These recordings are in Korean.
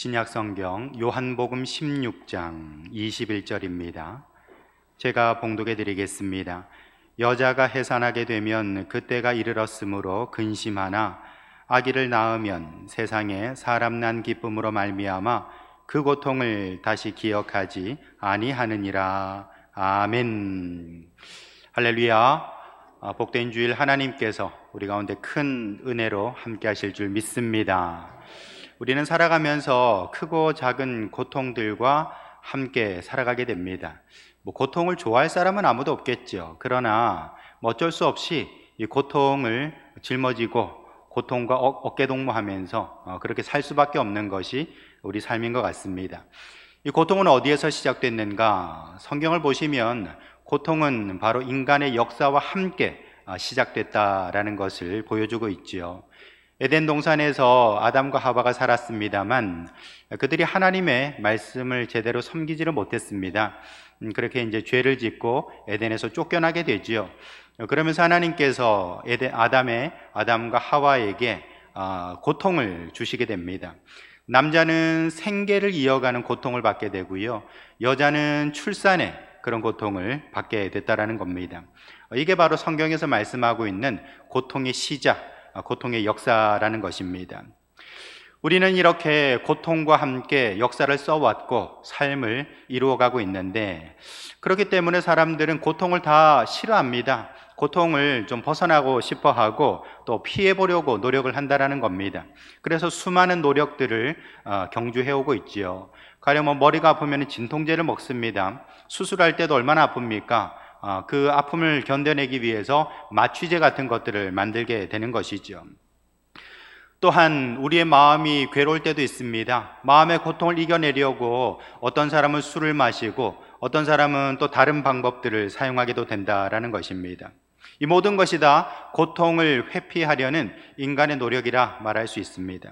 신약성경 요한복음 16장 21절입니다. 제가 봉독해 드리겠습니다. 여자가 해산하게 되면 그때가 이르렀으므로 근심하나 아기를 낳으면 세상에 사람 난 기쁨으로 말미암아 그 고통을 다시 기억하지 아니하느니라. 아멘. 할렐루야. 복된 주일 하나님께서 우리 가운데 큰 은혜로 함께 하실 줄 믿습니다. 우리는 살아가면서 크고 작은 고통들과 함께 살아가게 됩니다. 고통을 좋아할 사람은 아무도 없겠죠. 그러나 어쩔 수 없이 이 고통을 짊어지고 고통과 어깨동무하면서 그렇게 살 수밖에 없는 것이 우리 삶인 것 같습니다. 이 고통은 어디에서 시작됐는가? 성경을 보시면 고통은 바로 인간의 역사와 함께 시작됐다라는 것을 보여주고 있지요. 에덴 동산에서 아담과 하와가 살았습니다만 그들이 하나님의 말씀을 제대로 섬기지를 못했습니다. 그렇게 이제 죄를 짓고 에덴에서 쫓겨나게 되지요. 그러면서 하나님께서 아담과 하와에게 고통을 주시게 됩니다. 남자는 생계를 이어가는 고통을 받게 되고요, 여자는 출산의 그런 고통을 받게 됐다라는 겁니다. 이게 바로 성경에서 말씀하고 있는 고통의 시작, 고통의 역사라는 것입니다. 우리는 이렇게 고통과 함께 역사를 써왔고 삶을 이루어가고 있는데, 그렇기 때문에 사람들은 고통을 다 싫어합니다. 고통을 좀 벗어나고 싶어하고 또 피해보려고 노력을 한다는 겁니다. 그래서 수많은 노력들을 경주해오고 있지요. 가령 머리가 아프면 진통제를 먹습니다. 수술할 때도 얼마나 아픕니까? 그 아픔을 견뎌내기 위해서 마취제 같은 것들을 만들게 되는 것이죠. 또한 우리의 마음이 괴로울 때도 있습니다. 마음의 고통을 이겨내려고 어떤 사람은 술을 마시고 어떤 사람은 또 다른 방법들을 사용하게도 된다라는 것입니다. 이 모든 것이 다 고통을 회피하려는 인간의 노력이라 말할 수 있습니다.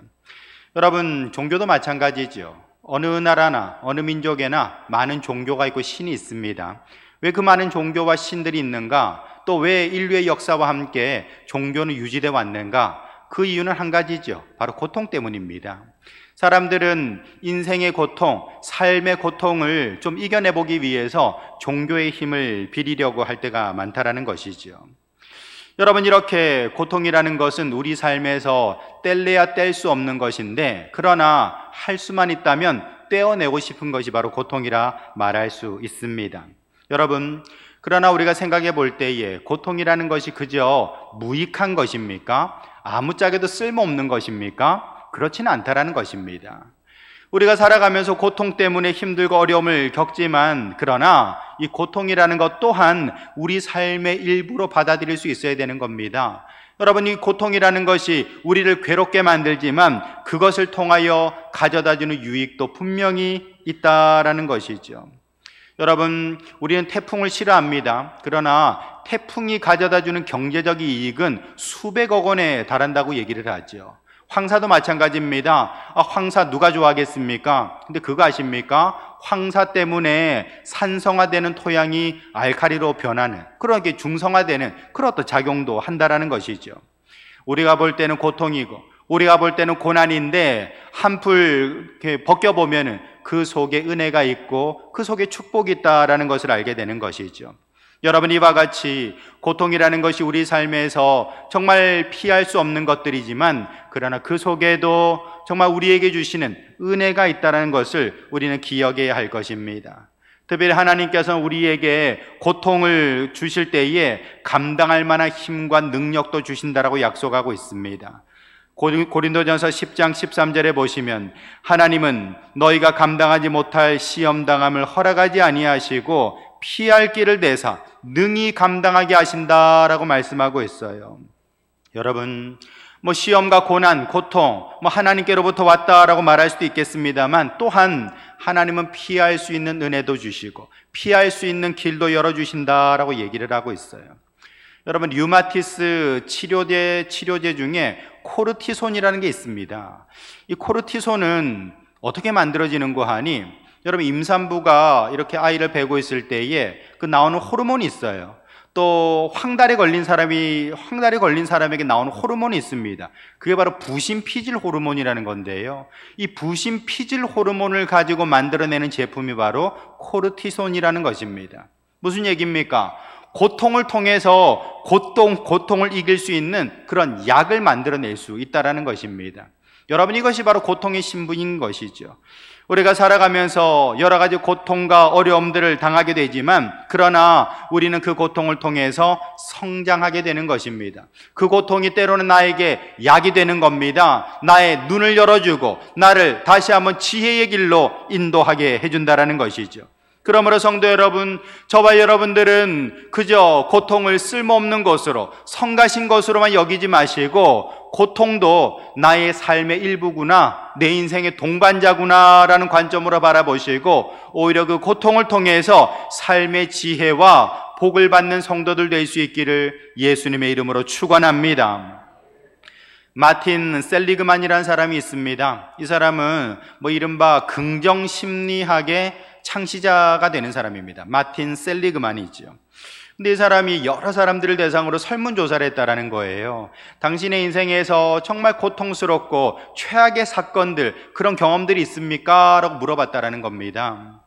여러분, 종교도 마찬가지죠. 어느 나라나 어느 민족에나 많은 종교가 있고 신이 있습니다. 왜 그 많은 종교와 신들이 있는가? 또 왜 인류의 역사와 함께 종교는 유지되어 왔는가? 그 이유는 한 가지죠. 바로 고통 때문입니다. 사람들은 인생의 고통, 삶의 고통을 좀 이겨내보기 위해서 종교의 힘을 빌리려고 할 때가 많다라는 것이죠. 여러분, 이렇게 고통이라는 것은 우리 삶에서 뗄래야 뗄 수 없는 것인데, 그러나 할 수만 있다면 떼어내고 싶은 것이 바로 고통이라 말할 수 있습니다. 여러분, 그러나 우리가 생각해 볼 때에 고통이라는 것이 그저 무익한 것입니까? 아무짝에도 쓸모없는 것입니까? 그렇지는 않다라는 것입니다. 우리가 살아가면서 고통 때문에 힘들고 어려움을 겪지만, 그러나 이 고통이라는 것 또한 우리 삶의 일부로 받아들일 수 있어야 되는 겁니다. 여러분, 이 고통이라는 것이 우리를 괴롭게 만들지만 그것을 통하여 가져다주는 유익도 분명히 있다라는 것이죠. 여러분, 우리는 태풍을 싫어합니다. 그러나 태풍이 가져다주는 경제적 이익은 수백억 원에 달한다고 얘기를 하죠. 황사도 마찬가지입니다. 황사 누가 좋아하겠습니까? 근데 그거 아십니까? 황사 때문에 산성화되는 토양이 알칼리로 변하는, 그렇게 중성화되는 그런 어떤 작용도 한다라는 것이죠. 우리가 볼 때는 고통이고 우리가 볼 때는 고난인데 한풀 이렇게 벗겨보면은 그 속에 은혜가 있고 그 속에 축복이 있다라는 것을 알게 되는 것이죠. 여러분, 이와 같이 고통이라는 것이 우리 삶에서 정말 피할 수 없는 것들이지만, 그러나 그 속에도 정말 우리에게 주시는 은혜가 있다는 것을 우리는 기억해야 할 것입니다. 특별히 하나님께서는 우리에게 고통을 주실 때에 감당할 만한 힘과 능력도 주신다라고 약속하고 있습니다. 고린도전서 10장 13절에 보시면 하나님은 너희가 감당하지 못할 시험당함을 허락하지 아니하시고 피할 길을 내사 능히 감당하게 하신다라고 말씀하고 있어요. 여러분, 시험과 고난, 고통 하나님께로부터 왔다라고 말할 수도 있겠습니다만, 또한 하나님은 피할 수 있는 은혜도 주시고 피할 수 있는 길도 열어주신다라고 얘기를 하고 있어요. 여러분, 류마티스 치료제 중에 코르티손이라는 게 있습니다. 이 코르티손은 어떻게 만들어지는고 하니, 여러분, 임산부가 이렇게 아이를 베고 있을 때에 그 나오는 호르몬이 있어요. 또 황달에 걸린 사람에게 나오는 호르몬이 있습니다. 그게 바로 부신피질 호르몬이라는 건데요. 이 부신피질 호르몬을 가지고 만들어내는 제품이 바로 코르티손이라는 것입니다. 무슨 얘기입니까? 고통을 통해서 고통을 이길 수 있는 그런 약을 만들어낼 수 있다는 것입니다. 여러분, 이것이 바로 고통의 신분인 것이죠. 우리가 살아가면서 여러 가지 고통과 어려움들을 당하게 되지만, 그러나 우리는 그 고통을 통해서 성장하게 되는 것입니다. 그 고통이 때로는 나에게 약이 되는 겁니다. 나의 눈을 열어주고 나를 다시 한번 지혜의 길로 인도하게 해준다는 것이죠. 그러므로 성도 여러분, 저와 여러분들은 그저 고통을 쓸모없는 것으로, 성가신 것으로만 여기지 마시고, 고통도 나의 삶의 일부구나, 내 인생의 동반자구나 라는 관점으로 바라보시고, 오히려 그 고통을 통해서 삶의 지혜와 복을 받는 성도들 될 수 있기를 예수님의 이름으로 축원합니다. 마틴 셀리그만이라는 사람이 있습니다. 이 사람은 이른바 긍정심리학의 창시자가 되는 사람입니다. 마틴 셀리그만이죠. 근데 이 사람이 여러 사람들을 대상으로 설문조사를 했다라는 거예요. 당신의 인생에서 정말 고통스럽고 최악의 사건들, 그런 경험들이 있습니까? 라고 물어봤다라는 겁니다.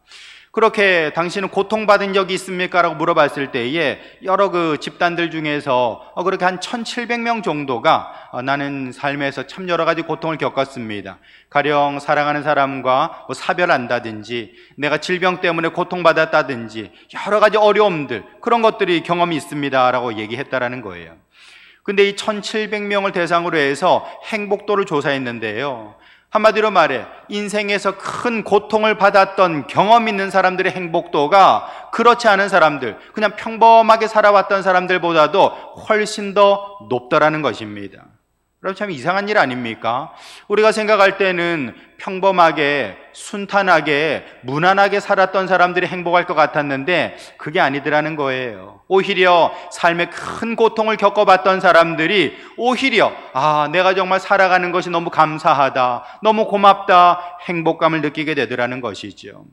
그렇게 당신은 고통받은 적이 있습니까? 라고 물어봤을 때에 여러 그 집단들 중에서 그렇게 한 1700명 정도가 나는 삶에서 참 여러 가지 고통을 겪었습니다. 가령 사랑하는 사람과 사별한다든지, 내가 질병 때문에 고통받았다든지, 여러 가지 어려움들, 그런 것들이 경험이 있습니다 라고 얘기했다라는 거예요. 근데 이 1700명을 대상으로 해서 행복도를 조사했는데요, 한마디로 말해 인생에서 큰 고통을 받았던 경험 있는 사람들의 행복도가 그렇지 않은 사람들, 그냥 평범하게 살아왔던 사람들보다도 훨씬 더 높더라는 것입니다. 여러분, 참 이상한 일 아닙니까? 우리가 생각할 때는 평범하게, 순탄하게, 무난하게 살았던 사람들이 행복할 것 같았는데 그게 아니더라는 거예요. 오히려 삶에 큰 고통을 겪어봤던 사람들이 오히려 내가 정말 살아가는 것이 너무 감사하다, 너무 고맙다, 행복감을 느끼게 되더라는 것이죠.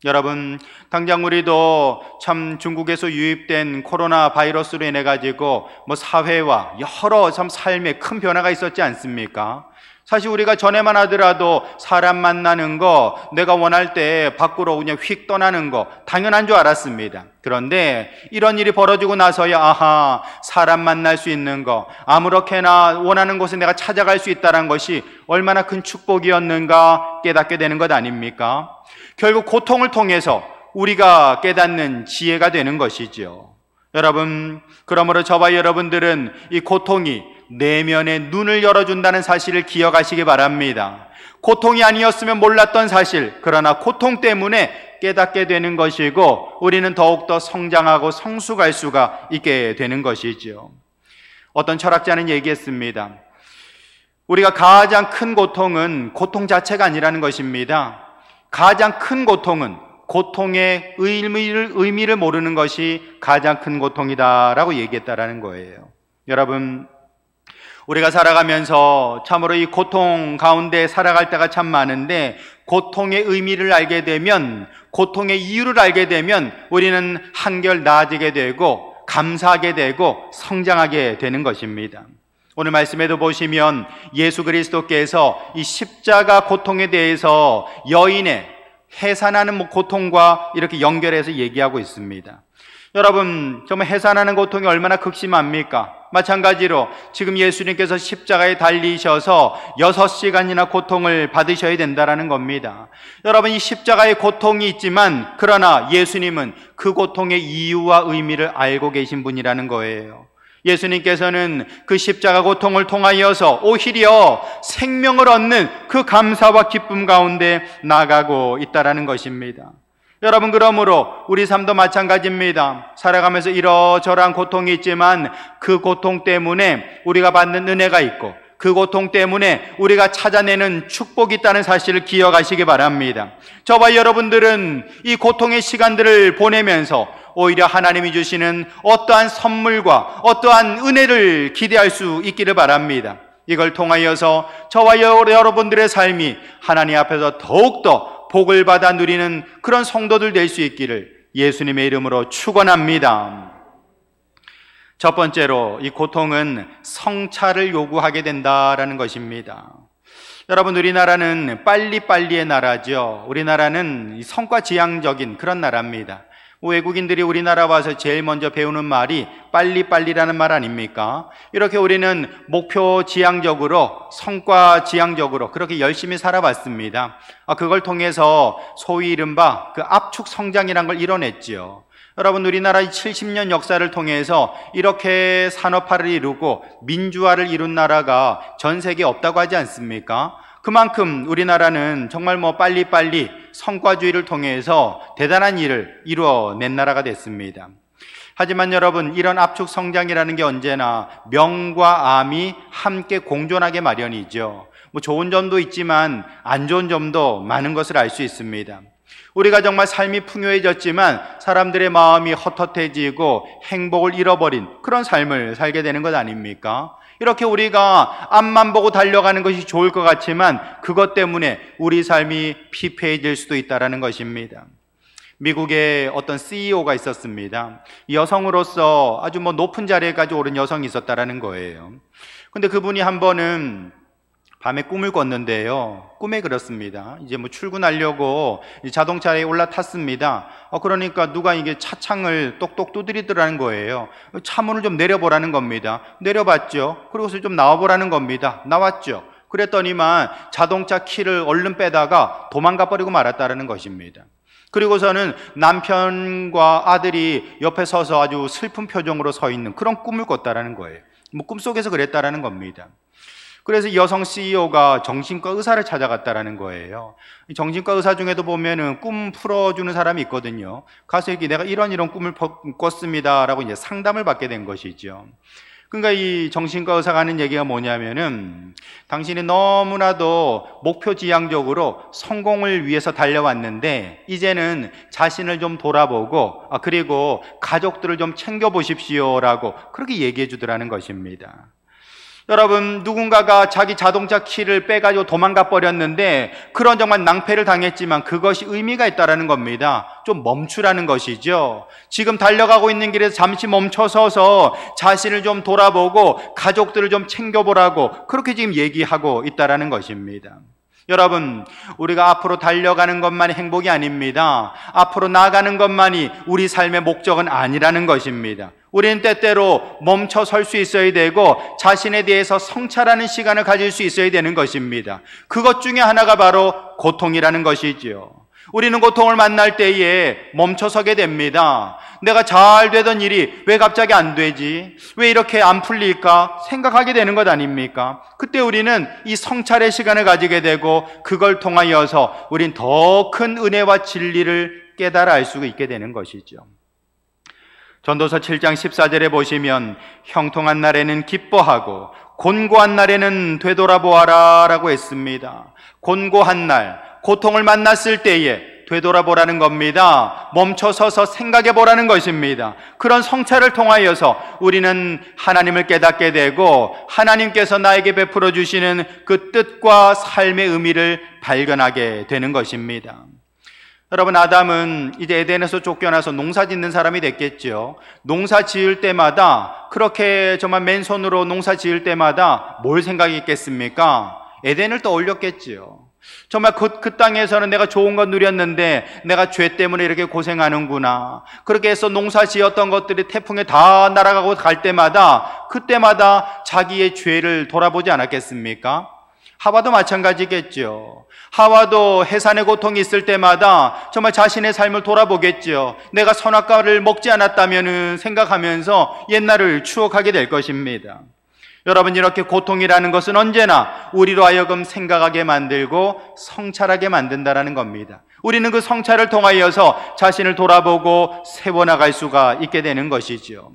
여러분, 당장 우리도 참 중국에서 유입된 코로나 바이러스로 인해 가지고 사회와 여러 참 삶에 큰 변화가 있었지 않습니까? 사실 우리가 전에만 하더라도 사람 만나는 거, 내가 원할 때 밖으로 그냥 휙 떠나는 거 당연한 줄 알았습니다. 그런데 이런 일이 벌어지고 나서야 사람 만날 수 있는 거, 아무렇게나 원하는 곳에 내가 찾아갈 수 있다는 것이 얼마나 큰 축복이었는가 깨닫게 되는 것 아닙니까? 결국 고통을 통해서 우리가 깨닫는 지혜가 되는 것이죠. 여러분, 그러므로 저와 여러분들은 이 고통이 내면의 눈을 열어준다는 사실을 기억하시기 바랍니다. 고통이 아니었으면 몰랐던 사실, 그러나 고통 때문에 깨닫게 되는 것이고 우리는 더욱더 성장하고 성숙할 수가 있게 되는 것이죠. 어떤 철학자는 얘기했습니다. 우리가 가장 큰 고통은 고통 자체가 아니라는 것입니다. 가장 큰 고통은 고통의 의미를 모르는 것이 가장 큰 고통이다라고 얘기했다라는 거예요. 여러분, 우리가 살아가면서 참으로 이 고통 가운데 살아갈 때가 참 많은데, 고통의 의미를 알게 되면, 고통의 이유를 알게 되면 우리는 한결 나아지게 되고 감사하게 되고 성장하게 되는 것입니다. 오늘 말씀에도 보시면 예수 그리스도께서 이 십자가 고통에 대해서 여인의 해산하는 고통과 이렇게 연결해서 얘기하고 있습니다. 여러분, 정말 해산하는 고통이 얼마나 극심합니까? 마찬가지로 지금 예수님께서 십자가에 달리셔서 6시간이나 고통을 받으셔야 된다는 겁니다. 여러분, 이 십자가의 고통이 있지만 그러나 예수님은 그 고통의 이유와 의미를 알고 계신 분이라는 거예요. 예수님께서는 그 십자가 고통을 통하여서 오히려 생명을 얻는 그 감사와 기쁨 가운데 나가고 있다는 것입니다. 여러분, 그러므로 우리 삶도 마찬가지입니다. 살아가면서 이러저러한 고통이 있지만 그 고통 때문에 우리가 받는 은혜가 있고 그 고통 때문에 우리가 찾아내는 축복이 있다는 사실을 기억하시기 바랍니다. 저와 여러분들은 이 고통의 시간들을 보내면서 오히려 하나님이 주시는 어떠한 선물과 어떠한 은혜를 기대할 수 있기를 바랍니다. 이걸 통하여서 저와 여러분들의 삶이 하나님 앞에서 더욱더 복을 받아 누리는 그런 성도들 될 수 있기를 예수님의 이름으로 축원합니다. 첫 번째로 이 고통은 성찰을 요구하게 된다라는 것입니다. 여러분, 우리나라는 빨리빨리의 나라죠. 우리나라는 성과지향적인 그런 나라입니다. 외국인들이 우리나라 와서 제일 먼저 배우는 말이 빨리빨리라는 말 아닙니까? 이렇게 우리는 목표지향적으로, 성과지향적으로 그렇게 열심히 살아왔습니다. 그걸 통해서 소위 이른바 그 압축 성장이라는 걸 이뤄냈지요. 여러분, 우리나라의 70년 역사를 통해서 이렇게 산업화를 이루고 민주화를 이룬 나라가 전 세계에 없다고 하지 않습니까? 그만큼 우리나라는 정말 빨리빨리 성과주의를 통해서 대단한 일을 이루어낸 나라가 됐습니다. 하지만 여러분, 이런 압축 성장이라는 게 언제나 명과 암이 함께 공존하게 마련이죠. 좋은 점도 있지만 안 좋은 점도 많은 것을 알 수 있습니다. 우리가 정말 삶이 풍요해졌지만 사람들의 마음이 헛헛해지고 행복을 잃어버린 그런 삶을 살게 되는 것 아닙니까? 이렇게 우리가 앞만 보고 달려가는 것이 좋을 것 같지만 그것 때문에 우리 삶이 피폐해질 수도 있다는 것입니다. 미국에 어떤 CEO가 있었습니다. 여성으로서 아주 높은 자리에까지 오른 여성이 있었다는 거예요. 근데 그분이 한 번은 밤에 꿈을 꿨는데요. 꿈에 그렇습니다. 이제 출근하려고 자동차에 올라탔습니다. 그러니까 누가 이게 차창을 똑똑 두드리더라는 거예요. 차문을 좀 내려보라는 겁니다. 내려봤죠. 그리고서 좀 나와보라는 겁니다. 나왔죠. 그랬더니만 자동차 키를 얼른 빼다가 도망가 버리고 말았다는 것입니다. 그리고서는 남편과 아들이 옆에 서서 아주 슬픈 표정으로 서 있는 그런 꿈을 꿨다라는 거예요. 꿈속에서 그랬다라는 겁니다. 그래서 여성 CEO가 정신과 의사를 찾아갔다라는 거예요. 정신과 의사 중에도 보면은 꿈 풀어주는 사람이 있거든요. 가서 이렇게 내가 이런 꿈을 꿨습니다라고 이제 상담을 받게 된 것이죠. 그러니까 이 정신과 의사가 하는 얘기가 뭐냐면은 당신이 너무나도 목표지향적으로 성공을 위해서 달려왔는데 이제는 자신을 좀 돌아보고 그리고 가족들을 좀 챙겨보십시오라고 그렇게 얘기해 주더라는 것입니다. 여러분, 누군가가 자기 자동차 키를 빼가지고 도망가 버렸는데 그런 정말 낭패를 당했지만 그것이 의미가 있다는 겁니다. 좀 멈추라는 것이죠. 지금 달려가고 있는 길에서 잠시 멈춰서서 자신을 좀 돌아보고 가족들을 좀 챙겨보라고 그렇게 지금 얘기하고 있다는 것입니다. 여러분, 우리가 앞으로 달려가는 것만이 행복이 아닙니다. 앞으로 나아가는 것만이 우리 삶의 목적은 아니라는 것입니다. 우리는 때때로 멈춰 설 수 있어야 되고 자신에 대해서 성찰하는 시간을 가질 수 있어야 되는 것입니다. 그것 중에 하나가 바로 고통이라는 것이지요. 우리는 고통을 만날 때에 멈춰서게 됩니다. 내가 잘 되던 일이 왜 갑자기 안 되지? 왜 이렇게 안 풀릴까? 생각하게 되는 것 아닙니까? 그때 우리는 이 성찰의 시간을 가지게 되고 그걸 통하여서 우린 더 큰 은혜와 진리를 깨달아 알 수 있게 되는 것이죠. 전도서 7장 14절에 보시면 형통한 날에는 기뻐하고 곤고한 날에는 되돌아보아라 라고 했습니다. 곤고한 날, 고통을 만났을 때에 되돌아보라는 겁니다. 멈춰서서 생각해 보라는 것입니다. 그런 성찰을 통하여서 우리는 하나님을 깨닫게 되고 하나님께서 나에게 베풀어 주시는 그 뜻과 삶의 의미를 발견하게 되는 것입니다. 여러분, 아담은 이제 에덴에서 쫓겨나서 농사 짓는 사람이 됐겠죠. 농사 지을 때마다 그렇게 정말 맨손으로 농사 지을 때마다 뭘 생각했겠습니까? 에덴을 떠올렸겠지요. 정말 그 땅에서는 내가 좋은 건 누렸는데 내가 죄 때문에 이렇게 고생하는구나. 그렇게 해서 농사 지었던 것들이 태풍에 다 날아가고 갈 때마다 그때마다 자기의 죄를 돌아보지 않았겠습니까? 하와도 마찬가지겠죠. 하와도 해산의 고통이 있을 때마다 정말 자신의 삶을 돌아보겠죠. 내가 선악과를 먹지 않았다면 생각하면서 옛날을 추억하게 될 것입니다. 여러분, 이렇게 고통이라는 것은 언제나 우리로 하여금 생각하게 만들고 성찰하게 만든다는 겁니다. 우리는 그 성찰을 통하여서 자신을 돌아보고 세워나갈 수가 있게 되는 것이죠.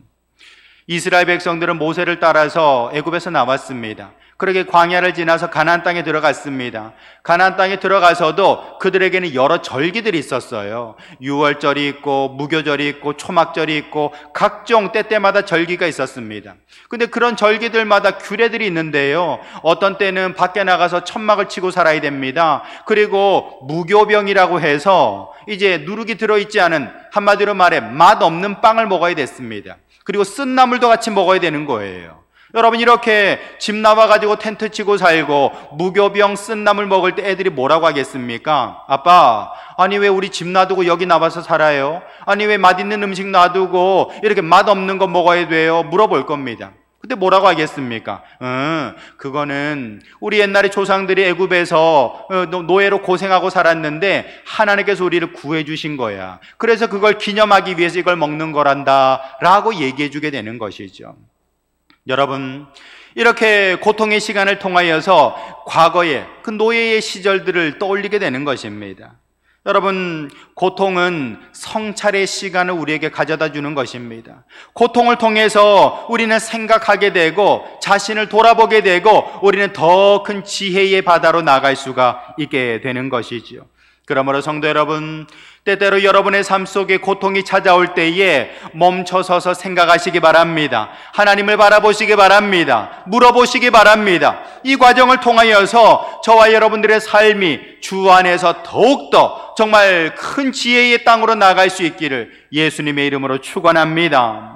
이스라엘 백성들은 모세를 따라서 애굽에서 나왔습니다. 그렇게 광야를 지나서 가나안 땅에 들어갔습니다. 가나안 땅에 들어가서도 그들에게는 여러 절기들이 있었어요. 유월절이 있고 무교절이 있고 초막절이 있고 각종 때때마다 절기가 있었습니다. 근데 그런 절기들마다 규례들이 있는데요, 어떤 때는 밖에 나가서 천막을 치고 살아야 됩니다. 그리고 무교병이라고 해서 이제 누룩이 들어있지 않은, 한마디로 말해 맛없는 빵을 먹어야 됐습니다. 그리고 쓴 나물도 같이 먹어야 되는 거예요. 여러분, 이렇게 집 나와가지고 텐트 치고 살고 무교병 쓴 나물 먹을 때 애들이 뭐라고 하겠습니까? 아빠, 아니 왜 우리 집 놔두고 여기 나와서 살아요? 아니 왜 맛있는 음식 놔두고 이렇게 맛없는 거 먹어야 돼요? 물어볼 겁니다. 근데 뭐라고 하겠습니까? 그거는 우리 옛날에 조상들이 애굽에서 노예로 고생하고 살았는데 하나님께서 우리를 구해주신 거야. 그래서 그걸 기념하기 위해서 이걸 먹는 거란다 라고 얘기해 주게 되는 것이죠. 여러분, 이렇게 고통의 시간을 통하여서 과거의 그 노예의 시절들을 떠올리게 되는 것입니다. 여러분, 고통은 성찰의 시간을 우리에게 가져다 주는 것입니다. 고통을 통해서 우리는 생각하게 되고 자신을 돌아보게 되고 우리는 더 큰 지혜의 바다로 나갈 수가 있게 되는 것이지요. 그러므로 성도 여러분, 때때로 여러분의 삶 속에 고통이 찾아올 때에 멈춰서서 생각하시기 바랍니다. 하나님을 바라보시기 바랍니다. 물어보시기 바랍니다. 이 과정을 통하여서 저와 여러분들의 삶이 주 안에서 더욱더 정말 큰 지혜의 땅으로 나갈 수 있기를 예수님의 이름으로 축원합니다.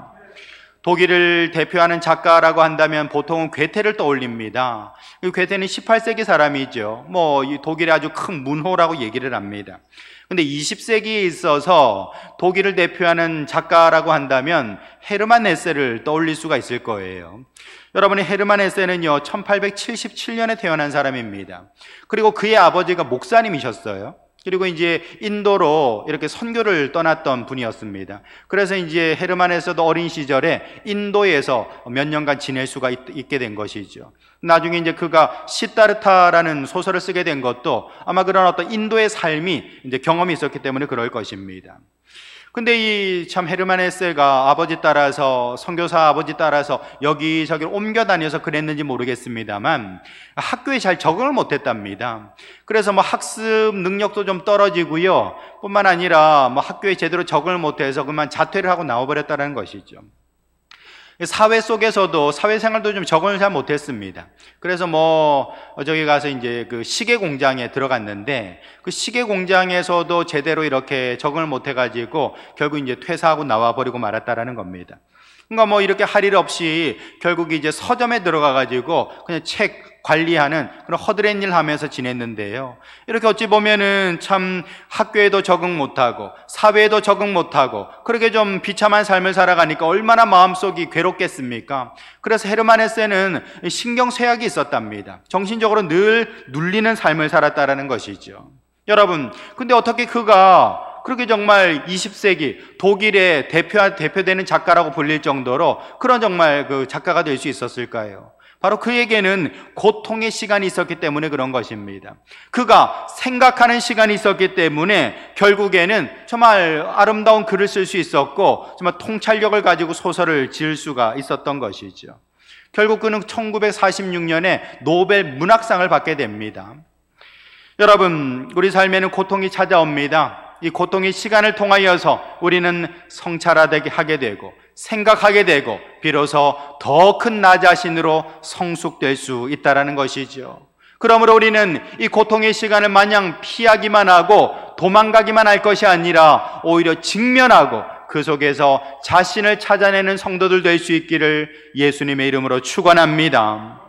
독일을 대표하는 작가라고 한다면 보통은 괴테를 떠올립니다. 괴테는 18세기 사람이죠. 이 독일의 아주 큰 문호라고 얘기를 합니다. 근데 20세기에 있어서 독일을 대표하는 작가라고 한다면 헤르만 헤세를 떠올릴 수가 있을 거예요. 여러분이 헤르만 헤세는요, 1877년에 태어난 사람입니다. 그리고 그의 아버지가 목사님이셨어요. 그리고 이제 인도로 이렇게 선교를 떠났던 분이었습니다. 그래서 이제 헤르만 헤세도 어린 시절에 인도에서 몇 년간 지낼 수가 있게 된 것이죠. 나중에 이제 그가 시다르타라는 소설을 쓰게 된 것도 아마 그런 어떤 인도의 삶이 이제 경험이 있었기 때문에 그럴 것입니다. 근데 이 참 헤르만 헤세가 아버지 따라서, 선교사 아버지 따라서 여기저기를 옮겨 다녀서 그랬는지 모르겠습니다만 학교에 잘 적응을 못했답니다. 그래서 학습 능력도 좀 떨어지고요, 뿐만 아니라 학교에 제대로 적응을 못해서 그만 자퇴를 하고 나와버렸다는 것이죠. 사회 속에서도, 사회생활도 좀 적응을 잘 못했습니다. 그래서 저기 가서 이제 그 시계 공장에 들어갔는데 그 시계 공장에서도 제대로 이렇게 적응을 못해가지고 결국 이제 퇴사하고 나와버리고 말았다라는 겁니다. 그러니까 이렇게 할 일 없이 결국 이제 서점에 들어가가지고 그냥 책 관리하는 그런 허드렛 일 하면서 지냈는데요. 이렇게 어찌 보면은 참 학교에도 적응 못하고 사회에도 적응 못하고 그렇게 좀 비참한 삶을 살아가니까 얼마나 마음속이 괴롭겠습니까? 그래서 헤르만 헤세는 신경쇠약이 있었답니다. 정신적으로 늘 눌리는 삶을 살았다라는 것이죠. 여러분, 근데 어떻게 그가 그렇게 정말 20세기 독일의 대표되는 작가라고 불릴 정도로 그런 정말 그 작가가 될 수 있었을까요? 바로 그에게는 고통의 시간이 있었기 때문에 그런 것입니다. 그가 생각하는 시간이 있었기 때문에 결국에는 정말 아름다운 글을 쓸 수 있었고 정말 통찰력을 가지고 소설을 지을 수가 있었던 것이죠. 결국 그는 1946년에 노벨 문학상을 받게 됩니다. 여러분, 우리 삶에는 고통이 찾아옵니다. 이 고통의 시간을 통하여서 우리는 성찰하게 되고 생각하게 되고 비로소 더 큰 나 자신으로 성숙될 수 있다는 것이죠. 그러므로 우리는 이 고통의 시간을 마냥 피하기만 하고 도망가기만 할 것이 아니라 오히려 직면하고 그 속에서 자신을 찾아내는 성도들 될 수 있기를 예수님의 이름으로 축원합니다.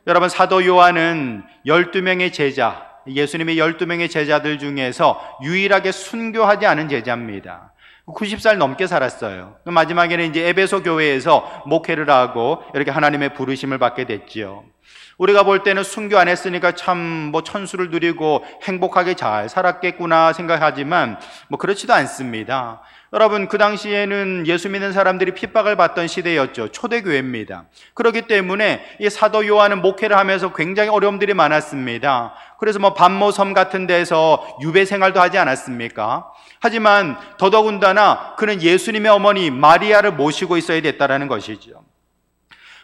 여러분, 사도 요한은 12명의 제자, 예수님의 12명의 제자들 중에서 유일하게 순교하지 않은 제자입니다. 90살 넘게 살았어요. 마지막에는 이제 에베소 교회에서 목회를 하고 이렇게 하나님의 부르심을 받게 됐지요. 우리가 볼 때는 순교 안 했으니까 참 천수를 누리고 행복하게 잘 살았겠구나 생각하지만 그렇지도 않습니다. 여러분, 그 당시에는 예수 믿는 사람들이 핍박을 받던 시대였죠. 초대교회입니다. 그렇기 때문에 이 사도 요한은 목회를 하면서 굉장히 어려움들이 많았습니다. 그래서 반모섬 같은 데서 유배 생활도 하지 않았습니까? 하지만 더더군다나 그는 예수님의 어머니 마리아를 모시고 있어야 됐다는 것이죠.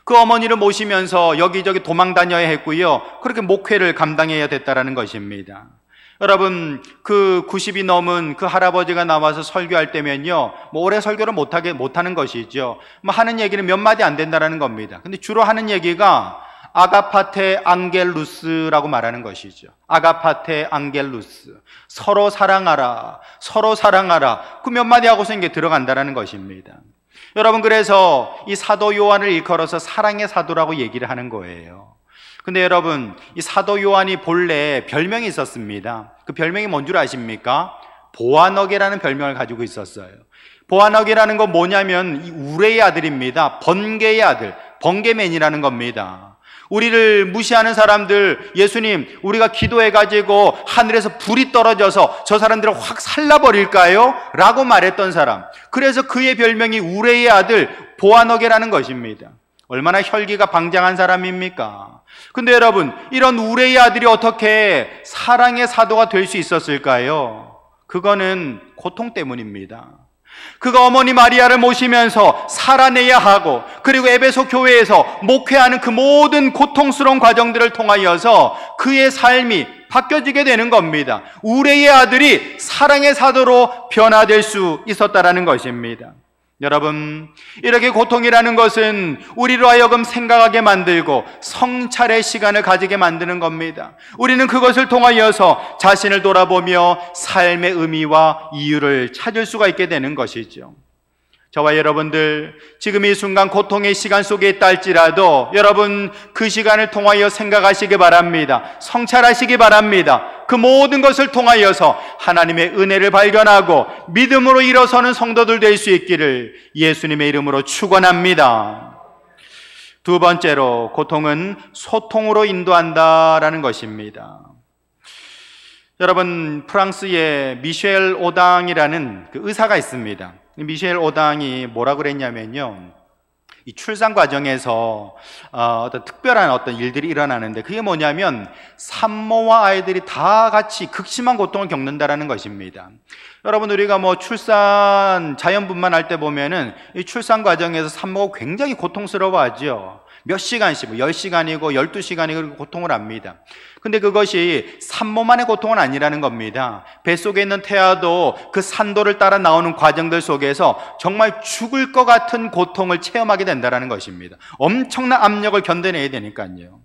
그 어머니를 모시면서 여기저기 도망 다녀야 했고요, 그렇게 목회를 감당해야 됐다는 것입니다. 여러분, 그 90이 넘은 그 할아버지가 나와서 설교할 때면요, 오래 설교를 못하는 것이죠. 하는 얘기는 몇 마디 안 된다는 겁니다. 근데 주로 하는 얘기가 아가파테 앙겔루스라고 말하는 것이죠. 아가파테 앙겔루스, 서로 사랑하라, 서로 사랑하라, 그 몇 마디 하고서 이게 들어간다는 것입니다. 여러분, 그래서 이 사도 요한을 일컬어서 사랑의 사도라고 얘기를 하는 거예요. 근데 여러분, 이 사도 요한이 본래 별명이 있었습니다. 그 별명이 뭔 줄 아십니까? 보아너게라는 별명을 가지고 있었어요. 보아너게라는 건 뭐냐면 이 우레의 아들입니다. 번개의 아들, 번개맨이라는 겁니다. 우리를 무시하는 사람들, 예수님, 우리가 기도해가지고 하늘에서 불이 떨어져서 저 사람들을 확 살라버릴까요? 라고 말했던 사람. 그래서 그의 별명이 우레의 아들 보아너게라는 것입니다. 얼마나 혈기가 방장한 사람입니까? 근데 여러분, 이런 우레의 아들이 어떻게 사랑의 사도가 될 수 있었을까요? 그거는 고통 때문입니다. 그가 어머니 마리아를 모시면서 살아내야 하고, 그리고 에베소 교회에서 목회하는 그 모든 고통스러운 과정들을 통하여서 그의 삶이 바뀌어지게 되는 겁니다. 우레의 아들이 사랑의 사도로 변화될 수 있었다라는 것입니다. 여러분, 이렇게 고통이라는 것은 우리로 하여금 생각하게 만들고 성찰의 시간을 가지게 만드는 겁니다. 우리는 그것을 통하여서 자신을 돌아보며 삶의 의미와 이유를 찾을 수가 있게 되는 것이죠. 저와 여러분들, 지금 이 순간 고통의 시간 속에 있다 할지라도 여러분, 그 시간을 통하여 생각하시기 바랍니다. 성찰하시기 바랍니다. 그 모든 것을 통하여서 하나님의 은혜를 발견하고 믿음으로 일어서는 성도들 될 수 있기를 예수님의 이름으로 축원합니다. 두 번째로, 고통은 소통으로 인도한다라는 것입니다. 여러분, 프랑스의 미셸 오당이라는 그 의사가 있습니다. 미셸 오당이 뭐라고 그랬냐면요, 이 출산 과정에서 어떤 특별한 어떤 일들이 일어나는데, 그게 뭐냐면 산모와 아이들이 다 같이 극심한 고통을 겪는다라는 것입니다. 여러분, 우리가 뭐 출산 자연분만 할 때 보면은 이 출산 과정에서 산모가 굉장히 고통스러워하죠. 몇 시간씩, 10시간이고 12시간이고 고통을 합니다. 근데 그것이 산모만의 고통은 아니라는 겁니다. 뱃속에 있는 태아도 그 산도를 따라 나오는 과정들 속에서 정말 죽을 것 같은 고통을 체험하게 된다는 것입니다. 엄청난 압력을 견뎌내야 되니까요.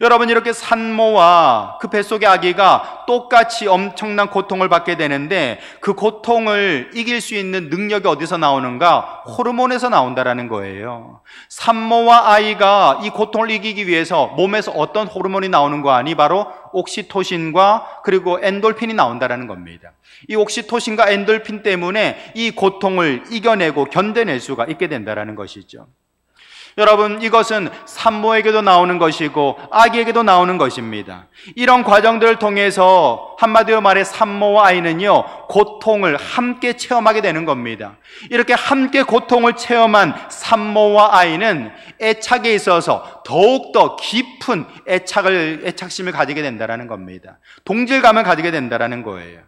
여러분, 이렇게 산모와 그 뱃속의 아기가 똑같이 엄청난 고통을 받게 되는데, 그 고통을 이길 수 있는 능력이 어디서 나오는가? 호르몬에서 나온다라는 거예요. 산모와 아이가 이 고통을 이기기 위해서 몸에서 어떤 호르몬이 나오는 거 아니? 바로 옥시토신과 그리고 엔돌핀이 나온다라는 겁니다. 이 옥시토신과 엔돌핀 때문에 이 고통을 이겨내고 견뎌낼 수가 있게 된다라는 것이죠. 여러분, 이것은 산모에게도 나오는 것이고 아기에게도 나오는 것입니다. 이런 과정들을 통해서 한마디로 말해 산모와 아이는요, 고통을 함께 체험하게 되는 겁니다. 이렇게 함께 고통을 체험한 산모와 아이는 애착에 있어서 더욱더 깊은 애착심을 가지게 된다는 겁니다. 동질감을 가지게 된다는 거예요.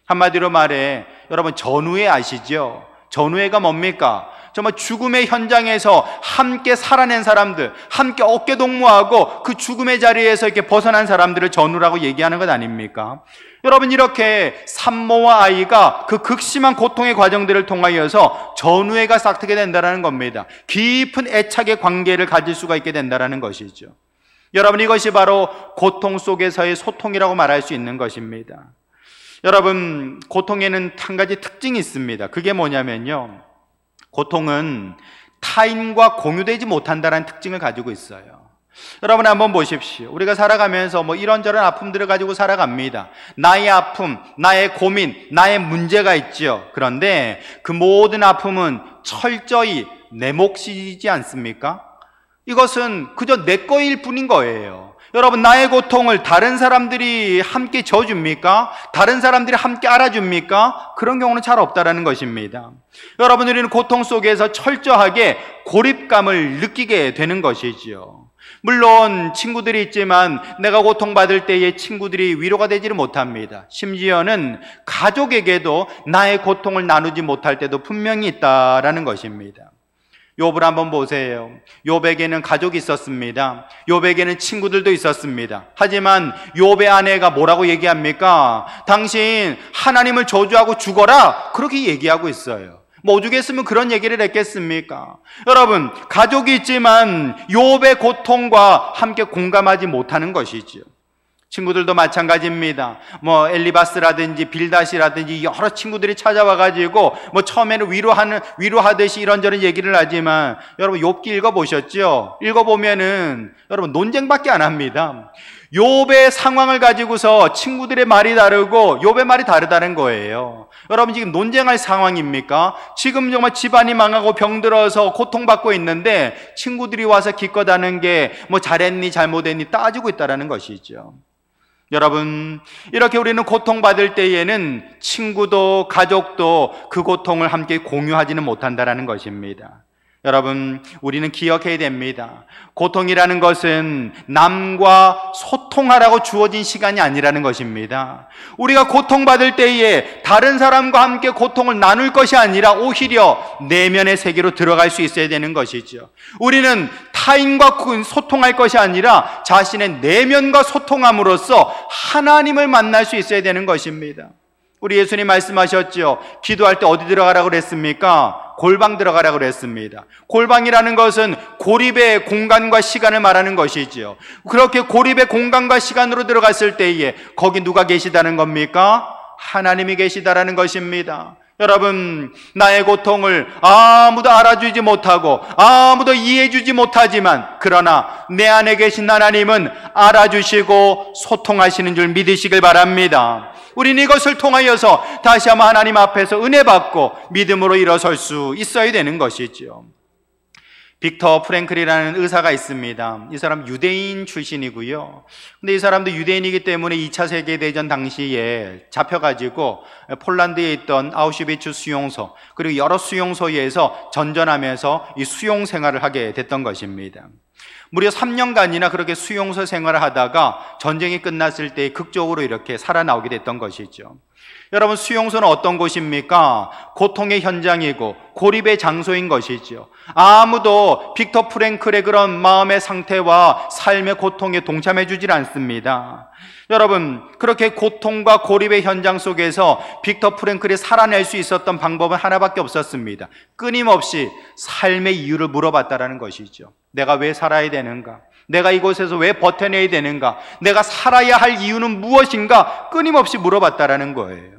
한마디로 말해, 여러분, 전우애 아시죠? 전우애가 뭡니까? 정말 죽음의 현장에서 함께 살아낸 사람들, 함께 어깨동무하고 그 죽음의 자리에서 이렇게 벗어난 사람들을 전우라고 얘기하는 것 아닙니까? 여러분, 이렇게 산모와 아이가 그 극심한 고통의 과정들을 통하여서 전우애가 싹트게 된다는 겁니다. 깊은 애착의 관계를 가질 수가 있게 된다는 것이죠. 여러분, 이것이 바로 고통 속에서의 소통이라고 말할 수 있는 것입니다. 여러분, 고통에는 한 가지 특징이 있습니다. 그게 뭐냐면요, 고통은 타인과 공유되지 못한다는 특징을 가지고 있어요. 여러분, 한번 보십시오. 우리가 살아가면서 뭐 이런저런 아픔들을 가지고 살아갑니다. 나의 아픔, 나의 고민, 나의 문제가 있죠. 그런데 그 모든 아픔은 철저히 내 몫이지 않습니까? 이것은 그저 내 거일 뿐인 거예요. 여러분, 나의 고통을 다른 사람들이 함께 져줍니까? 다른 사람들이 함께 알아줍니까? 그런 경우는 잘 없다라는 것입니다. 여러분, 우리는 고통 속에서 철저하게 고립감을 느끼게 되는 것이지요. 물론 친구들이 있지만 내가 고통받을 때에 친구들이 위로가 되지를 못합니다. 심지어는 가족에게도 나의 고통을 나누지 못할 때도 분명히 있다라는 것입니다. 욥을 한번 보세요. 욥에게는 가족이 있었습니다. 욥에게는 친구들도 있었습니다. 하지만 욥의 아내가 뭐라고 얘기합니까? 당신 하나님을 저주하고 죽어라, 그렇게 얘기하고 있어요. 뭐 오죽했으면 그런 얘기를 했겠습니까? 여러분, 가족이 있지만 욥의 고통과 함께 공감하지 못하는 것이죠. 친구들도 마찬가지입니다. 뭐 엘리바스라든지 빌닷이라든지 여러 친구들이 찾아와가지고 뭐 처음에는 위로하듯이 이런저런 얘기를 하지만 여러분 욥기 읽어보셨죠? 읽어보면은 여러분 논쟁밖에 안 합니다. 욥의 상황을 가지고서 친구들의 말이 다르고 욥의 말이 다르다는 거예요. 여러분 지금 논쟁할 상황입니까? 지금 정말 집안이 망하고 병들어서 고통받고 있는데 친구들이 와서 기껏 하는 게 뭐 잘했니 잘못했니 따지고 있다는 것이죠. 여러분, 이렇게 우리는 고통받을 때에는 친구도 가족도 그 고통을 함께 공유하지는 못한다는 것입니다. 여러분, 우리는 기억해야 됩니다. 고통이라는 것은 남과 소통하라고 주어진 시간이 아니라는 것입니다. 우리가 고통받을 때에 다른 사람과 함께 고통을 나눌 것이 아니라 오히려 내면의 세계로 들어갈 수 있어야 되는 것이죠. 우리는 타인과 소통할 것이 아니라 자신의 내면과 소통함으로써 하나님을 만날 수 있어야 되는 것입니다. 우리 예수님 말씀하셨죠. 기도할 때 어디 들어가라고 그랬습니까? 골방 들어가라고 그랬습니다. 골방이라는 것은 고립의 공간과 시간을 말하는 것이지요. 그렇게 고립의 공간과 시간으로 들어갔을 때에 거기 누가 계시다는 겁니까? 하나님이 계시다라는 것입니다. 여러분, 나의 고통을 아무도 알아주지 못하고 아무도 이해해주지 못하지만 그러나 내 안에 계신 하나님은 알아주시고 소통하시는 줄 믿으시길 바랍니다. 우리는 이것을 통하여서 다시 한번 하나님 앞에서 은혜 받고 믿음으로 일어설 수 있어야 되는 것이죠. 빅터 프랭클이라는 의사가 있습니다. 이 사람 유대인 출신이고요. 근데 이 사람도 유대인이기 때문에 2차 세계대전 당시에 잡혀가지고 폴란드에 있던 아우슈비츠 수용소 그리고 여러 수용소에서 전전하면서 이 수용 생활을 하게 됐던 것입니다. 무려 3년간이나 그렇게 수용소 생활을 하다가 전쟁이 끝났을 때 극적으로 이렇게 살아나오게 됐던 것이죠. 여러분, 수용소는 어떤 곳입니까? 고통의 현장이고 고립의 장소인 것이죠. 아무도 빅터 프랭클의 그런 마음의 상태와 삶의 고통에 동참해 주질 않습니다. 여러분, 그렇게 고통과 고립의 현장 속에서 빅터 프랭클이 살아낼 수 있었던 방법은 하나밖에 없었습니다. 끊임없이 삶의 이유를 물어봤다라는 것이죠. 내가 왜 살아야 되는가? 내가 이곳에서 왜 버텨내야 되는가? 내가 살아야 할 이유는 무엇인가? 끊임없이 물어봤다라는 거예요.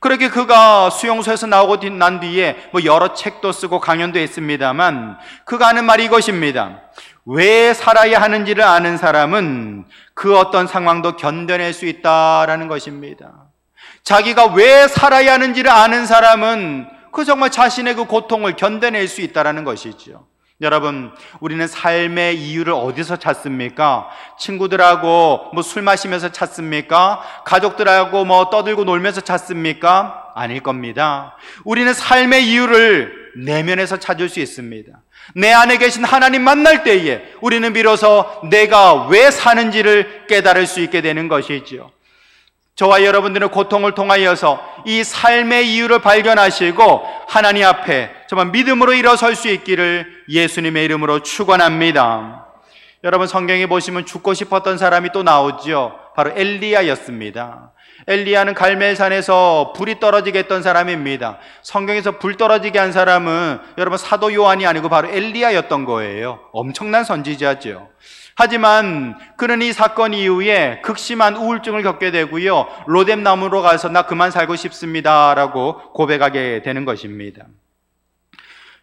그렇게 그가 수용소에서 나오고 난 뒤에 뭐 여러 책도 쓰고 강연도 했습니다만 그가 하는 말이 이것입니다. 왜 살아야 하는지를 아는 사람은 그 어떤 상황도 견뎌낼 수 있다라는 것입니다. 자기가 왜 살아야 하는지를 아는 사람은 그 정말 자신의 그 고통을 견뎌낼 수 있다라는 것이죠. 여러분, 우리는 삶의 이유를 어디서 찾습니까? 친구들하고 뭐 술 마시면서 찾습니까? 가족들하고 뭐 떠들고 놀면서 찾습니까? 아닐 겁니다. 우리는 삶의 이유를 내면에서 찾을 수 있습니다. 내 안에 계신 하나님 만날 때에 우리는 비로소 내가 왜 사는지를 깨달을 수 있게 되는 것이지요. 저와 여러분들은 고통을 통하여서 이 삶의 이유를 발견하시고 하나님 앞에 정말 믿음으로 일어설 수 있기를 예수님의 이름으로 축원합니다. 여러분, 성경에 보시면 죽고 싶었던 사람이 또 나오죠. 바로 엘리야였습니다. 엘리야는 갈멜산에서 불이 떨어지게 했던 사람입니다. 성경에서 불 떨어지게 한 사람은 여러분 사도 요한이 아니고 바로 엘리야였던 거예요. 엄청난 선지자죠. 하지만 그는 이 사건 이후에 극심한 우울증을 겪게 되고요, 로뎀나무로 가서 나 그만 살고 싶습니다 라고 고백하게 되는 것입니다.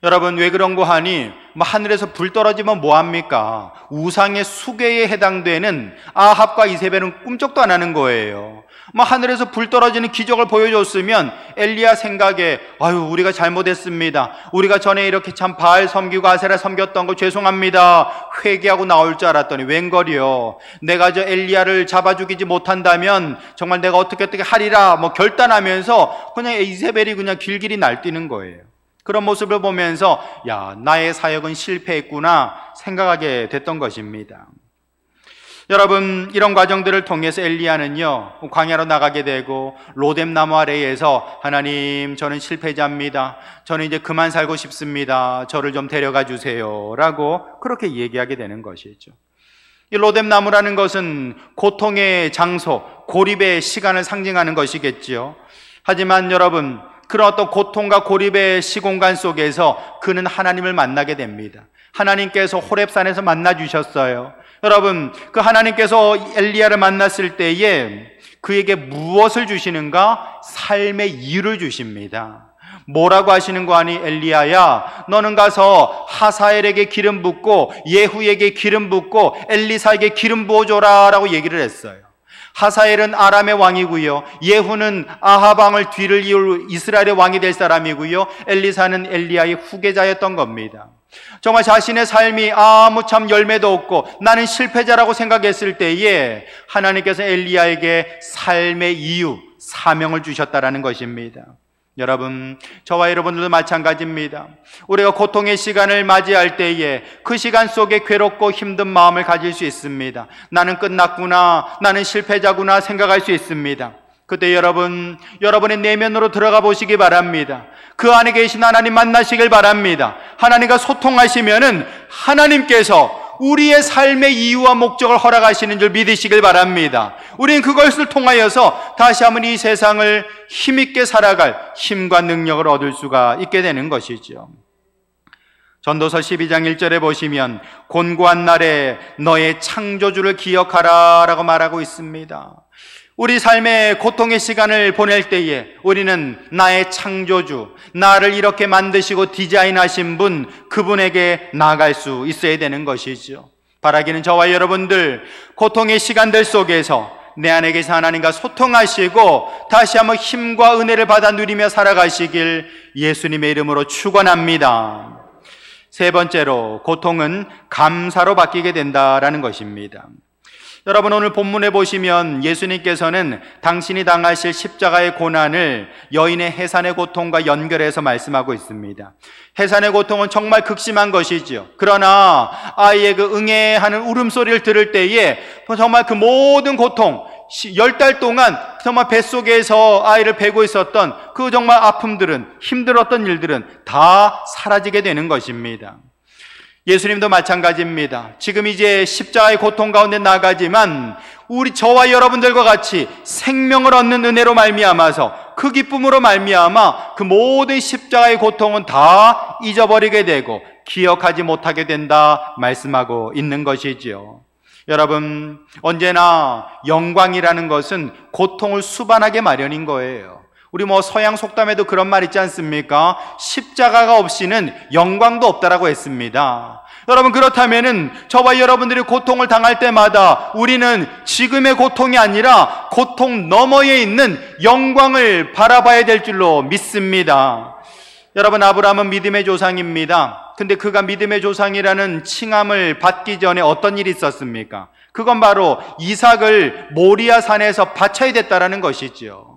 여러분, 왜 그런 거 하니? 뭐 하늘에서 불 떨어지면 뭐합니까? 우상의 수괴에 해당되는 아합과 이세벨은 꿈쩍도 안 하는 거예요. 뭐 하늘에서 불 떨어지는 기적을 보여줬으면 엘리야 생각에 아유, 우리가 잘못했습니다. 우리가 전에 이렇게 참 바알 섬기고 아세라 섬겼던 거 죄송합니다. 회개하고 나올 줄 알았더니 웬걸이요. 내가 저 엘리야를 잡아 죽이지 못한다면 정말 내가 어떻게 하리라 뭐 결단하면서 그냥 이세벨이 그냥 길길이 날뛰는 거예요. 그런 모습을 보면서 야, 나의 사역은 실패했구나 생각하게 됐던 것입니다. 여러분, 이런 과정들을 통해서 엘리야는요 광야로 나가게 되고 로뎀나무 아래에서 하나님, 저는 실패자입니다. 저는 이제 그만 살고 싶습니다. 저를 좀 데려가 주세요 라고 그렇게 얘기하게 되는 것이죠. 이 로뎀나무라는 것은 고통의 장소, 고립의 시간을 상징하는 것이겠지요. 하지만 여러분, 그런 어떤 고통과 고립의 시공간 속에서 그는 하나님을 만나게 됩니다. 하나님께서 호렙산에서 만나 주셨어요. 여러분, 그 하나님께서 엘리야를 만났을 때에 그에게 무엇을 주시는가? 삶의 이유를 주십니다. 뭐라고 하시는 거 아니? 엘리야야, 너는 가서 하사엘에게 기름 붓고 예후에게 기름 붓고 엘리사에게 기름 부어줘라 라고 얘기를 했어요. 하사엘은 아람의 왕이고요, 예후는 아합 왕을 뒤를 이을 이스라엘의 왕이 될 사람이고요, 엘리사는 엘리야의 후계자였던 겁니다. 정말 자신의 삶이 아무 참 열매도 없고 나는 실패자라고 생각했을 때에 하나님께서 엘리야에게 삶의 이유, 사명을 주셨다라는 것입니다. 여러분, 저와 여러분들도 마찬가지입니다. 우리가 고통의 시간을 맞이할 때에 그 시간 속에 괴롭고 힘든 마음을 가질 수 있습니다. 나는 끝났구나, 나는 실패자구나 생각할 수 있습니다. 그때 여러분의 내면으로 들어가 보시기 바랍니다. 그 안에 계신 하나님 만나시길 바랍니다. 하나님과 소통하시면은 하나님께서 우리의 삶의 이유와 목적을 허락하시는 줄 믿으시길 바랍니다. 우리는 그것을 통하여서 다시 한번 이 세상을 힘있게 살아갈 힘과 능력을 얻을 수가 있게 되는 것이죠. 전도서 12장 1절에 보시면 곤고한 날에 너의 창조주를 기억하라 라고 말하고 있습니다. 우리 삶의 고통의 시간을 보낼 때에 우리는 나의 창조주, 나를 이렇게 만드시고 디자인하신 분, 그분에게 나아갈 수 있어야 되는 것이죠. 바라기는 저와 여러분들 고통의 시간들 속에서 내 안에 계신 하나님과 소통하시고 다시 한번 힘과 은혜를 받아 누리며 살아가시길 예수님의 이름으로 축원합니다. 세 번째로, 고통은 감사로 바뀌게 된다라는 것입니다. 여러분, 오늘 본문에 보시면 예수님께서는 당신이 당하실 십자가의 고난을 여인의 해산의 고통과 연결해서 말씀하고 있습니다. 해산의 고통은 정말 극심한 것이지요. 그러나 아이의 그 응애하는 울음소리를 들을 때에 정말 그 모든 고통, 10달 동안 정말 뱃속에서 아이를 베고 있었던 그 정말 아픔들은, 힘들었던 일들은 다 사라지게 되는 것입니다. 예수님도 마찬가지입니다. 지금 이제 십자가의 고통 가운데 나가지만 저와 여러분들과 같이 생명을 얻는 은혜로 말미암아서 그 기쁨으로 말미암아 그 모든 십자가의 고통은 다 잊어버리게 되고 기억하지 못하게 된다 말씀하고 있는 것이지요. 여러분, 언제나 영광이라는 것은 고통을 수반하게 마련인 거예요. 우리 서양 속담에도 그런 말 있지 않습니까? 십자가가 없이는 영광도 없다라고 했습니다. 여러분, 그렇다면은 저와 여러분들이 고통을 당할 때마다 우리는 지금의 고통이 아니라 고통 너머에 있는 영광을 바라봐야 될 줄로 믿습니다. 여러분, 아브라함은 믿음의 조상입니다. 근데 그가 믿음의 조상이라는 칭함을 받기 전에 어떤 일이 있었습니까? 그건 바로 이삭을 모리아 산에서 바쳐야 됐다라는 것이지요.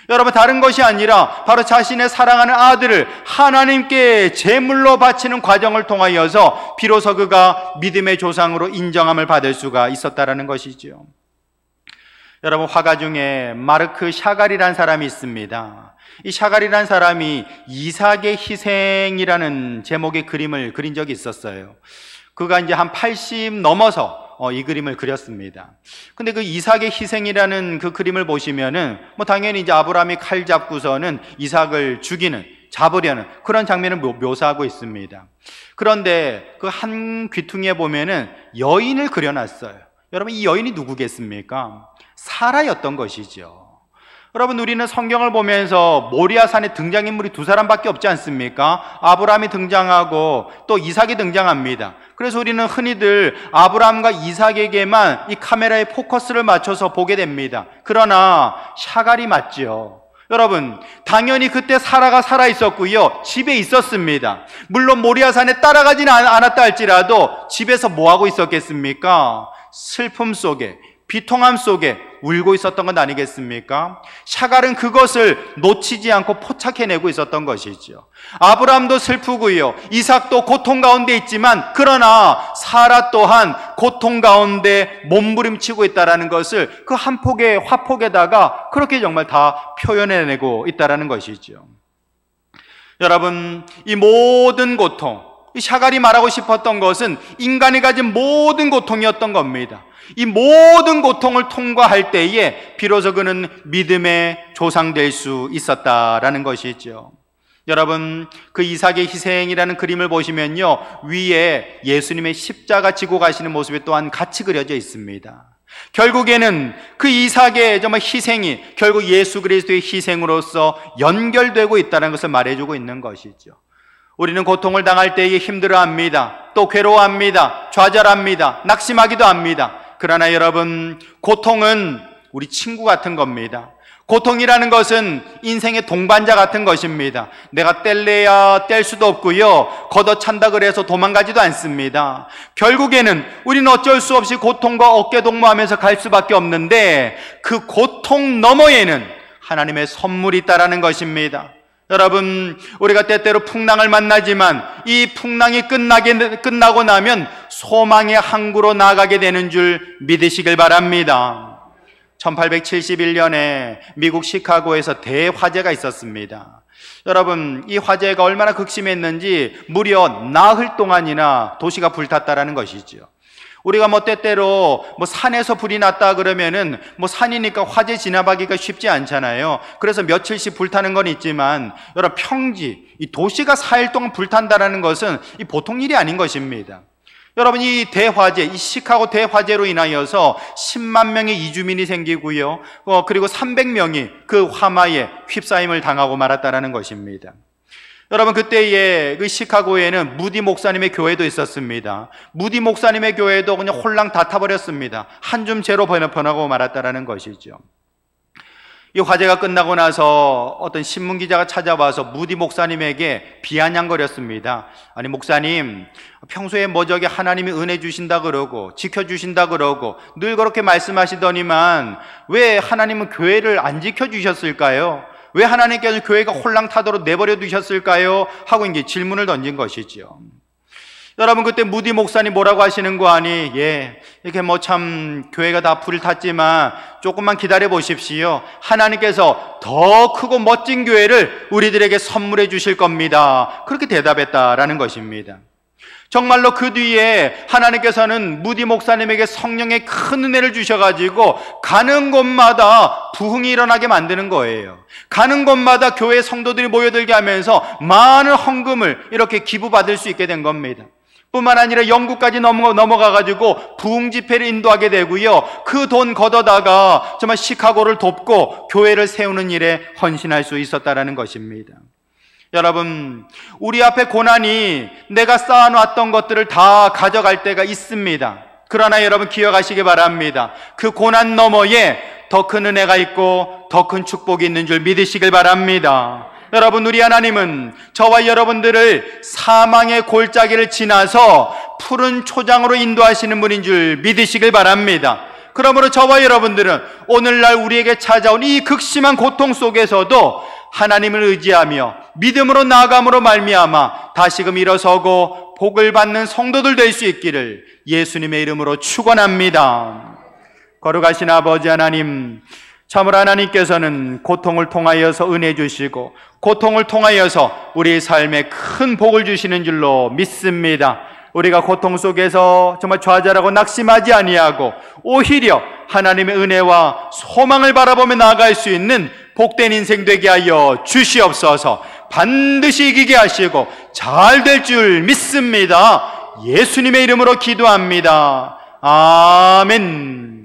여러분, 다른 것이 아니라 바로 자신의 사랑하는 아들을 하나님께 제물로 바치는 과정을 통하여서 비로소 그가 믿음의 조상으로 인정함을 받을 수가 있었다라는 것이죠. 여러분, 화가 중에 마르크 샤갈이라는 사람이 있습니다. 이 샤갈이라는 사람이 이삭의 희생이라는 제목의 그림을 그린 적이 있었어요. 그가 이제 한 80 넘어서 이 그림을 그렸습니다. 근데 그 이삭의 희생이라는 그 그림을 보시면은 당연히 이제 아브라함이 칼 잡고서는 이삭을 잡으려는 그런 장면을 묘사하고 있습니다. 그런데 그 한 귀퉁이에 보면은 여인을 그려놨어요. 여러분, 이 여인이 누구겠습니까? 사라였던 것이죠. 여러분, 우리는 성경을 보면서 모리아산에 등장인물이 두 사람밖에 없지 않습니까? 아브라함이 등장하고 또 이삭이 등장합니다. 그래서 우리는 흔히들 아브라함과 이삭에게만 이 카메라의 포커스를 맞춰서 보게 됩니다. 그러나 샤갈이 맞지요. 여러분, 당연히 그때 사라가 살아 있었고요, 집에 있었습니다. 물론 모리아산에 따라가지는 않았다 할지라도 집에서 뭐하고 있었겠습니까? 슬픔 속에, 비통함 속에 울고 있었던 건 아니겠습니까? 샤갈은 그것을 놓치지 않고 포착해내고 있었던 것이죠. 아브라함도 슬프고요, 이삭도 고통 가운데 있지만 그러나 사라 또한 고통 가운데 몸부림치고 있다는 것을 그 한 폭의 화폭에다가 그렇게 정말 다 표현해내고 있다는 것이죠. 여러분, 이 모든 고통, 이 샤갈이 말하고 싶었던 것은 인간이 가진 모든 고통이었던 겁니다. 이 모든 고통을 통과할 때에 비로소 그는 믿음의 조상 될 수 있었다라는 것이죠. 여러분, 그 이삭의 희생이라는 그림을 보시면요, 위에 예수님의 십자가 지고 가시는 모습이 또한 같이 그려져 있습니다. 결국에는 그 이삭의 정말 희생이 결국 예수 그리스도의 희생으로서 연결되고 있다는 것을 말해주고 있는 것이죠. 우리는 고통을 당할 때에 힘들어합니다. 또 괴로워합니다. 좌절합니다. 낙심하기도 합니다. 그러나 여러분, 고통은 우리 친구 같은 겁니다. 고통이라는 것은 인생의 동반자 같은 것입니다. 내가 뗄래야 뗄 수도 없고요, 걷어찬다 그래서 도망가지도 않습니다. 결국에는 우리는 어쩔 수 없이 고통과 어깨동무하면서 갈 수밖에 없는데, 그 고통 너머에는 하나님의 선물이 있다라는 것입니다. 여러분, 우리가 때때로 풍랑을 만나지만 이 풍랑이 끝나고 나면 소망의 항구로 나아가게 되는 줄 믿으시길 바랍니다. 1871년에 미국 시카고에서 대화재가 있었습니다. 여러분, 이 화재가 얼마나 극심했는지 무려 나흘 동안이나 도시가 불탔다라는 것이죠. 우리가 때때로 산에서 불이 났다 그러면은 산이니까 화재 진압하기가 쉽지 않잖아요. 그래서 며칠씩 불타는 건 있지만, 여러분, 평지, 이 도시가 4일 동안 불탄다라는 것은 이 보통 일이 아닌 것입니다. 여러분, 이 대화재, 이 시카고 대화재로 인하여서 10만 명의 이주민이 생기고요, 그리고 300명이 그 화마에 휩싸임을 당하고 말았다라는 것입니다. 여러분, 그때에 그 시카고에는 무디 목사님의 교회도 있었습니다. 무디 목사님의 교회도 그냥 홀랑 다 타버렸습니다. 한 줌째로 변하고 말았다라는 것이죠. 이 화재가 끝나고 나서 어떤 신문기자가 찾아와서 무디 목사님에게 비아냥거렸습니다. 아니, 목사님, 평소에 저기 하나님이 은혜 주신다 그러고 지켜주신다 그러고 늘 그렇게 말씀하시더니만 왜 하나님은 교회를 안 지켜주셨을까요? 왜 하나님께서 교회가 홀랑 타도록 내버려 두셨을까요? 하고 이제 질문을 던진 것이죠. 여러분, 그때 무디 목사님 뭐라고 하시는 거 아니? 이렇게 참 교회가 다 불을 탔지만 조금만 기다려 보십시오. 하나님께서 더 크고 멋진 교회를 우리들에게 선물해 주실 겁니다. 그렇게 대답했다라는 것입니다. 정말로 그 뒤에 하나님께서는 무디 목사님에게 성령의 큰 은혜를 주셔가지고 가는 곳마다 부흥이 일어나게 만드는 거예요. 가는 곳마다 교회 성도들이 모여들게 하면서 많은 헌금을 이렇게 기부받을 수 있게 된 겁니다. 뿐만 아니라 영국까지 넘어가가지고 부흥 집회를 인도하게 되고요, 그 돈 걷어다가 정말 시카고를 돕고 교회를 세우는 일에 헌신할 수 있었다라는 것입니다. 여러분, 우리 앞에 고난이 내가 쌓아놨던 것들을 다 가져갈 때가 있습니다. 그러나 여러분, 기억하시기 바랍니다. 그 고난 너머에 더 큰 은혜가 있고 더 큰 축복이 있는 줄 믿으시길 바랍니다. 여러분, 우리 하나님은 저와 여러분들을 사망의 골짜기를 지나서 푸른 초장으로 인도하시는 분인 줄 믿으시길 바랍니다. 그러므로 저와 여러분들은 오늘날 우리에게 찾아온 이 극심한 고통 속에서도 하나님을 의지하며 믿음으로 나아감으로 말미암아 다시금 일어서고 복을 받는 성도들 될 수 있기를 예수님의 이름으로 축원합니다. 거룩하신 아버지 하나님, 참으로 하나님께서는 고통을 통하여서 은혜 주시고 고통을 통하여서 우리의 삶에 큰 복을 주시는 줄로 믿습니다. 우리가 고통 속에서 정말 좌절하고 낙심하지 아니하고 오히려 하나님의 은혜와 소망을 바라보며 나아갈 수 있는 복된 인생 되게 하여 주시옵소서. 반드시 이기게 하시고 잘 될 줄 믿습니다. 예수님의 이름으로 기도합니다. 아멘.